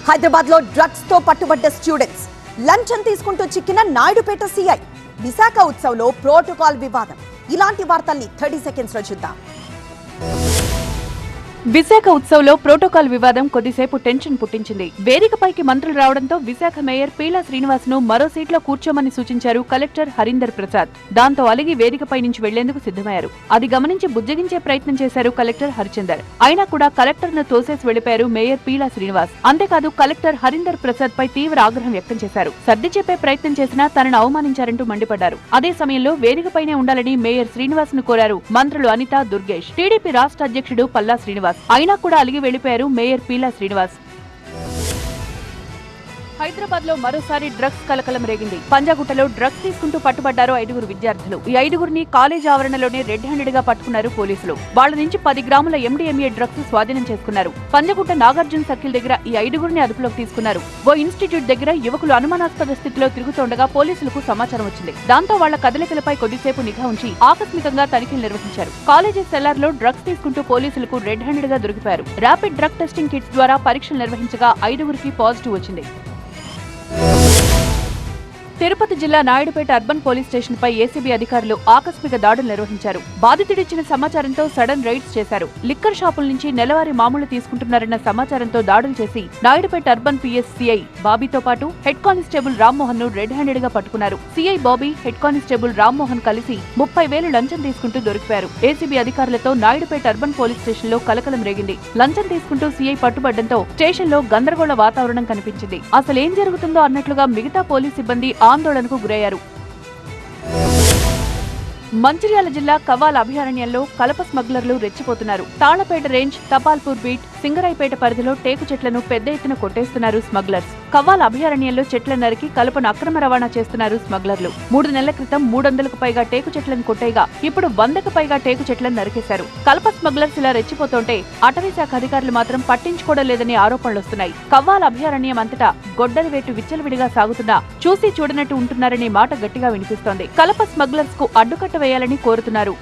హైదరాబాద్ లో డ్రగ్స్ తో పట్టుబడ్డ స్టూడెంట్స్, లంచం తీసుకుంటూ చిక్కిన నాయుడుపేట సిఐ, విశాఖ ఉత్సవ్లో ప్రోటోకాల్ వివాదం. ఇలాంటి వార్తల్ని 30 సెకండ్స్ లో చూద్దాం. విశాఖ ఉత్సవ్లో ప్రోటోకాల్ వివాదం కొద్దిసేపు టెన్షన్ పుట్టించింది. వేదికపైకి మంత్రులు రావడంతో విశాఖ మేయర్ పీలా శ్రీనివాస్ ను మరో సీట్లో కూర్చోమని సూచించారు కలెక్టర్ హరీందర్ ప్రసాద్. దాంతో అలిగి వేదికపై నుంచి వెళ్లేందుకు సిద్ధమయ్యారు. అది గమనించి బుజ్జగించే ప్రయత్నం చేశారు కలెక్టర్ హరిచందర్. అయినా కూడా కలెక్టర్ ను తోసేసి వెళ్లిపోయారు మేయర్ పీలా శ్రీనివాస్. అంతేకాదు కలెక్టర్ హరీందర్ ప్రసాద్ పై తీవ్ర ఆగ్రహం వ్యక్తం చేశారు. సర్ది చెప్పే ప్రయత్నం చేసినా తనను అవమానించారంటూ మండిపడ్డారు. అదే సమయంలో వేదికపైనే ఉండాలని మేయర్ శ్రీనివాస్ ను కోరారు మంత్రులు అనిత, దుర్గేష్. టీడీపీ రాష్ట్ర అధ్యక్షుడు పల్లా శ్రీనివాస్. అయినా కూడా అలిగి వెళ్లిపోయారు మేయర్ పీలా శ్రీనివాస్. హైదరాబాద్ లో మరోసారి డ్రగ్స్ కలకలం రేగింది. పంజాగుట్టలో డ్రగ్స్ తీసుకుంటూ పట్టుబడ్డారు 5 విద్యార్థులు. ఈ 5గురిని కాలేజ్ ఆవరణలోనే రెడ్ హ్యాండెడ్ గా పట్టుకున్నారు పోలీసులు. వాళ్ల నుంచి 10 గ్రాముల MDMA డ్రగ్స్ స్వాధీనం చేసుకున్నారు. పంజాగుట్ట నాగార్జున సర్కిల్ దగ్గర ఈ 5గురిని అదుపులోకి తీసుకున్నారు. ఓ ఇన్స్టిట్యూట్ దగ్గర యువకులు అనుమానాస్పద స్థితిలో తిరుగుతుండగా పోలీసులకు సమాచారం వచ్చింది. దాంతో వాళ్ల కదలికలపై కొద్దిసేపు నిఘా ఉంచి ఆకస్మికంగా తనిఖీలు నిర్వహించారు. కాలేజీ సెల్లార్ లో డ్రగ్స్ తీసుకుంటూ పోలీసులకు రెడ్ హ్యాండెడ్ గా దొరికిపోయారు. ర్యాపిడ్ డ్రగ్ టెస్టింగ్ కిట్స్ ద్వారా పరీక్షలు నిర్వహించగా 5గురికి పాజిటివ్ వచ్చింది. తిరుపతి జిల్లా నాయుడుపేట అర్బన్ పోలీస్ స్టేషన్ పై ఏసీబీ అధికారులు ఆకస్మిక దాడులు నిర్వహించారు. బాధితుడిచ్చిన సమాచారంతో సడన్ రైడ్స్ చేశారు. లిక్కర్ షాపుల నుంచి నెలవారీ మామూలు తీసుకుంటున్నారన్న సమాచారంతో దాడులు చేసి నాయుడుపేట అర్బన్ పిఎస్ సిఐ బాబీతో పాటు హెడ్ కానిస్టేబుల్ రామ్మోహన్ ను రెడ్ హ్యాండెడ్ గా పట్టుకున్నారు. CI Bobby, head constable Rammohan కలిసి 30,000 లంచం తీసుకుంటూ దొరికిపోయారు. ఏసీబీ అధికారులతో నాయుడుపేట అర్బన్ పోలీస్ స్టేషన్ లో కలకలం రేగింది. లంచం తీసుకుంటూ సిఐ పట్టుబడ్డంతో స్టేషన్ లో గందరగోళ వాతావరణం కనిపించింది. అసలేం జరుగుతుందో అన్నట్లుగా మిగతా పోలీస్ సిబ్బంది ఆందోళనకు గురయ్యారు. మంచిర్యాల జిల్లా కవ్వాల్ అభయారణ్యంలో కలప స్మగ్లర్లు రెచ్చిపోతున్నారు. తాళ్లపేట రేంజ్, తపాల్పూర్ బీట్, సింగరాయిపేట పరిధిలో టేకు చెట్లను పెద్ద ఎత్తున కొట్టేస్తున్నారు స్మగ్లర్స్. కవ్వాల్ అభయారణ్యంలో చెట్లను నరికి కలపను అక్రమ రవాణా చేస్తున్నారు స్మగ్లర్లు. 3 నెలల క్రితం 300కు పైగా టేకు చెట్లను కొట్టేయగా ఇప్పుడు 100కు పైగా టేకు చెట్లను నరికేశారు. కలప స్మగ్లర్స్ ఇలా రెచ్చిపోతుంటే అటవీ శాఖ అధికారులు మాత్రం పట్టించుకోవడం లేదని ఆరోపణలొస్తున్నాయి. కవ్వాల్ అభయారణ్యం అంతటా గొడ్డలి వేటు విచ్చలవిడిగా సాగుతున్నా చూసి చూడనట్టు ఉంటున్నారనే మాట గట్టిగా వినిపిస్తోంది. కలప స్మగ్లర్స్ కు అడ్డుకట్ట వేయాలని కోరుతున్నారు.